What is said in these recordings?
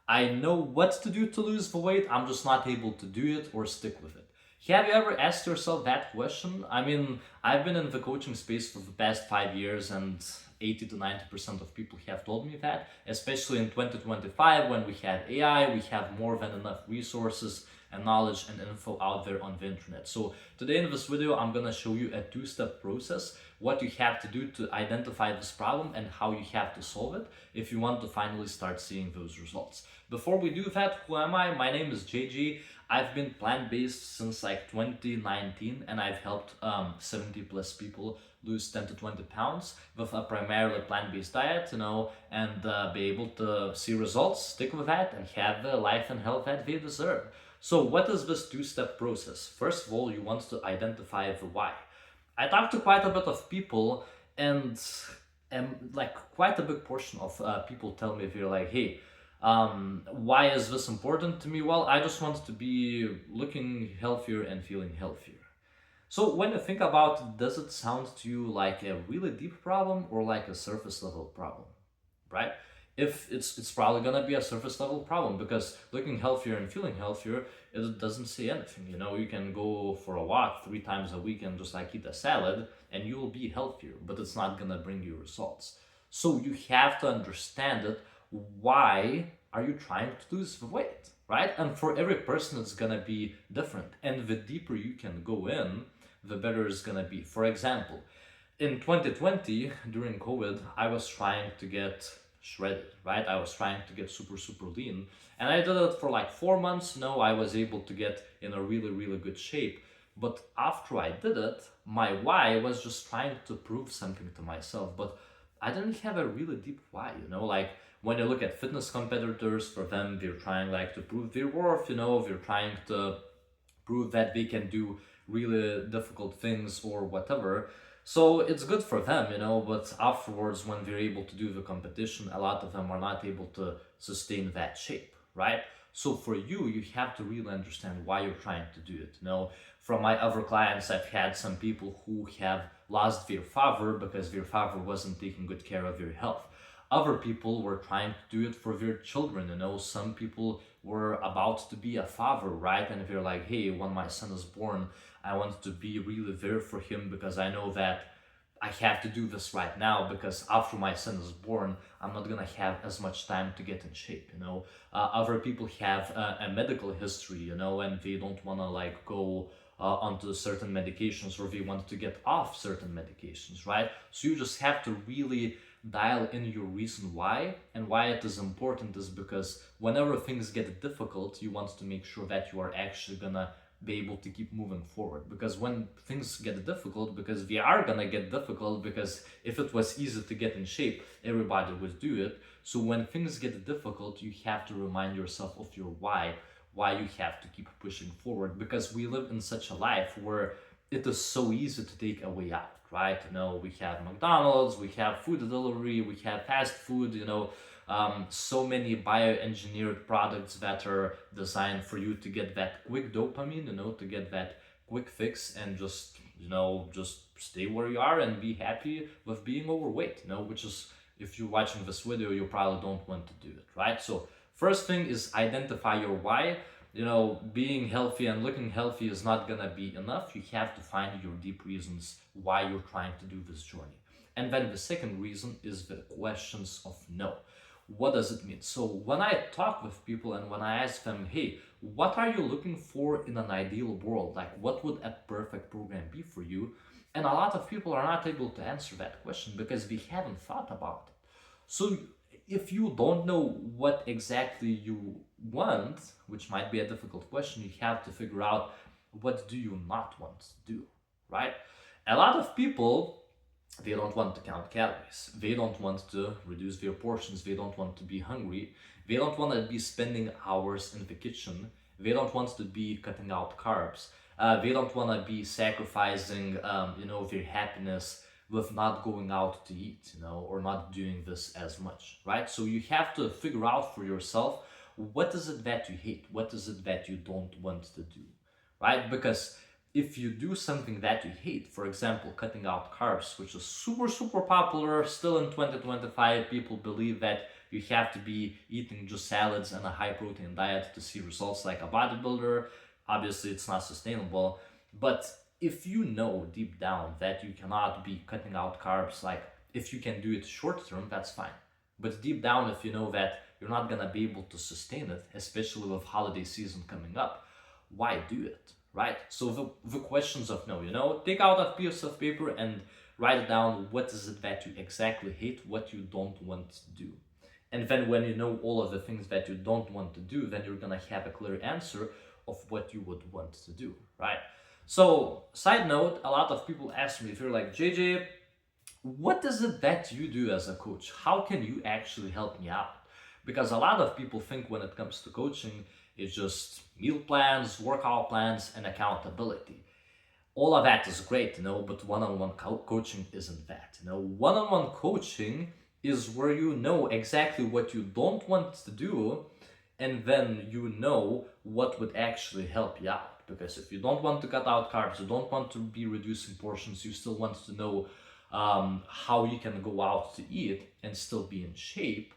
I know what to do to lose the weight, I'm just not able to do it or stick with it. Have you ever asked yourself that question? I mean, I've been in the coaching space for the past 5 years, and 80 to 90% of people have told me that, especially in 2025 when we have AI, we have more than enough resources and knowledge and info out there on the internet. So today in this video, I'm gonna show you a two-step process, what you have to do to identify this problem and how you have to solve it if you want to finally start seeing those results. Before we do that, who am I? My name is JG. I've been plant-based since like 2019, and I've helped 70 plus people lose 10 to 20 pounds with a primarily plant-based diet, and be able to see results, stick with that, and have the life and health that they deserve. So what is this two-step process? First of all, you want to identify the why. I talked to quite a bit of people, and like quite a big portion of people tell me, they're like, hey, why is this important to me? Well, I just want to be looking healthier and feeling healthier. So when you think about it, does it sound to you like a really deep problem or like a surface level problem, right? If it's probably gonna be a surface level problem, because looking healthier and feeling healthier, it doesn't say anything. You can go for a walk 3 times a week and just like eat a salad and you will be healthier, but it's not gonna bring you results. So you have to understand it. Why are you trying to lose the weight, right? And for every person, it's gonna be different. And the deeper you can go in, the better it's gonna be. For example, in 2020, during COVID, I was trying to get shredded, right? I was trying to get super, super lean. And I did it for like 4 months. I was able to get in a really, really good shape. But after I did it, my why was just trying to prove something to myself. But I didn't have a really deep why, like when you look at fitness competitors, for them, they're trying like to prove their worth, they're trying to prove that they can do really difficult things or whatever. So it's good for them, but afterwards, when they're able to do the competition, a lot of them are not able to sustain that shape, right? So for you, you have to really understand why you're trying to do it. From my other clients, I've had some people who have lost their father because their father wasn't taking good care of their health. Other people were trying to do it for their children. Some people were about to be a father, right? And they're like, hey, when my son is born, I want to be really there for him because I know that I have to do this right now, because after my son is born, I'm not gonna have as much time to get in shape. Other people have a medical history, and they don't wanna like go onto certain medications, or they want to get off certain medications, right? So you just have to really dial in your reason why. And why it is important is because whenever things get difficult, you want to make sure that you are actually gonna be able to keep moving forward. Because when things get difficult, because they are gonna get difficult, because if it was easy to get in shape, everybody would do it. So when things get difficult, you have to remind yourself of your why you have to keep pushing forward. Because we live in such a life where it is so easy to take a way out, right? We have McDonald's, we have food delivery, we have fast food, so many bioengineered products that are designed for you to get that quick dopamine, to get that quick fix and just stay where you are and be happy with being overweight, which is, if you're watching this video, you probably don't want to do it, right? So first thing is identify your why. Being healthy and looking healthy is not gonna be enough. You have to find your deep reasons why you're trying to do this journey. And then the second reason is the questions of no. What does it mean? So when I talk with people and when I ask them, hey, what are you looking for in an ideal world? Like, what would a perfect program be for you? And a lot of people are not able to answer that question because they haven't thought about it. So if you don't know what exactly you want, which might be a difficult question, you have to figure out, what do you not want to do, right? A lot of people, they don't want to count calories. They don't want to reduce their portions. They don't want to be hungry. They don't want to be spending hours in the kitchen. They don't want to be cutting out carbs. They don't want to be sacrificing, their happiness with not going out to eat, or not doing this as much, right? So you have to figure out for yourself, what is it that you hate? What is it that you don't want to do, right? Because if you do something that you hate, for example, cutting out carbs, which is super, super popular still in 2025, people believe that You have to be eating just salads and a high protein diet to see results like a bodybuilder. Obviously, it's not sustainable. But if you know deep down that you cannot be cutting out carbs, like if you can do it short term, that's fine. But deep down, if you know that you're not gonna be able to sustain it, especially with holiday season coming up, why do it, right? So the questions of no, take out a piece of paper and write down what is it that you exactly hate, what you don't want to do. And then when you know all of the things that you don't want to do, then you're gonna have a clear answer of what you would want to do, right? So, side note, a lot of people ask me, if you're like, JJ, what is it that you do as a coach? How can you actually help me out? Because a lot of people think when it comes to coaching, it's just meal plans, workout plans, and accountability. All of that is great, but one-on-one coaching isn't that. One-on-one coaching is where you know exactly what you don't want to do, and then you know what would actually help you out. Because if you don't want to cut out carbs, you don't want to be reducing portions, you still want to know how you can go out to eat and still be in shape,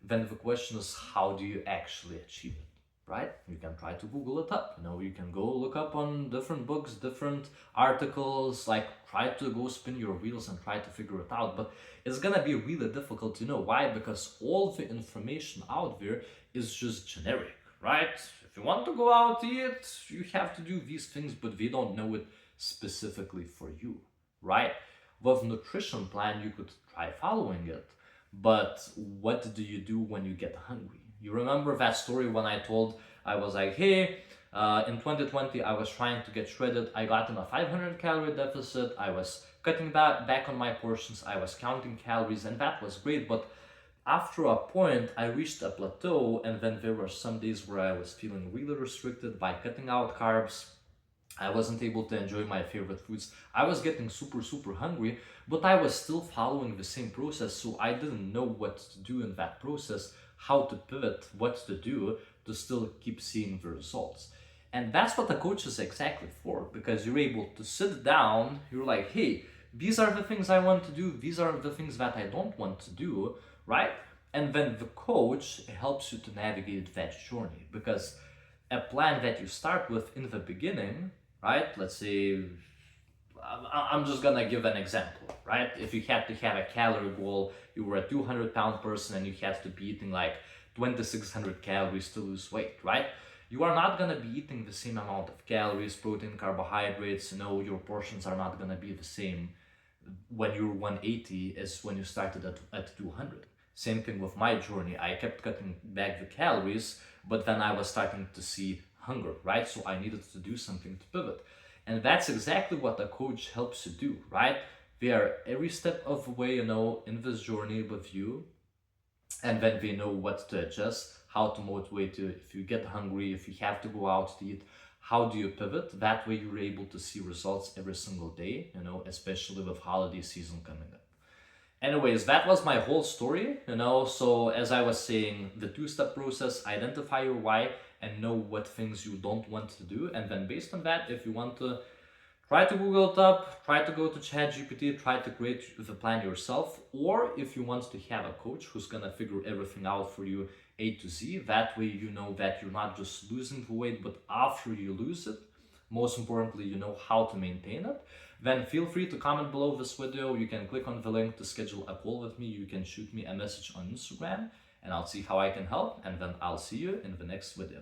then the question is, how do you actually achieve it? Right? You can try to Google it up. You can go look up on different books, different articles, like try to go spin your wheels and try to figure it out. But it's gonna be really difficult, why? Because all the information out there is just generic, right? If you want to go out to eat, you have to do these things, but they don't know it specifically for you, right? With nutrition plan, you could try following it, but what do you do when you get hungry? You remember that story when I told, I was like, hey, in 2020, I was trying to get shredded. I got in a 500 calorie deficit. I was cutting back on my portions. I was counting calories, and that was great. But after a point, I reached a plateau, and then there were some days where I was feeling really restricted by cutting out carbs. I wasn't able to enjoy my favorite foods. I was getting super, super hungry, but I was still following the same process, so I didn't know what to do in that process, how to pivot, what to do to still keep seeing the results. And that's what the coach is exactly for, because you're able to sit down, you're like, hey, these are the things I want to do, these are the things that I don't want to do, right? And then the coach helps you to navigate that journey, because a plan that you start with in the beginning, right? Let's say, I'm just gonna give an example, right? If you had to have a calorie goal, you were a 200-pound person and you had to be eating like 2,600 calories to lose weight, right? You are not gonna be eating the same amount of calories, protein, carbohydrates, your portions are not gonna be the same when you're 180 as when you started at 200. Same thing with my journey. I kept cutting back the calories, but then I was starting to see hunger, right? So I needed to do something to pivot. And that's exactly what a coach helps you do, right? They are every step of the way, in this journey with you. And then they know what to adjust, how to motivate you. If you get hungry, if you have to go out to eat, how do you pivot? That way you're able to see results every single day, especially with holiday season coming up. Anyways, that was my whole story, so as I was saying, the two-step process: identify your why and know what things you don't want to do. And then based on that, if you want to try to Google it up, try to go to ChatGPT, try to create the plan yourself, or if you want to have a coach who's gonna figure everything out for you A to Z, that way you know that you're not just losing the weight, but after you lose it, most importantly, you know how to maintain it. Then feel free to comment below this video. You can click on the link to schedule a call with me. You can shoot me a message on Instagram and I'll see how I can help. And then I'll see you in the next video.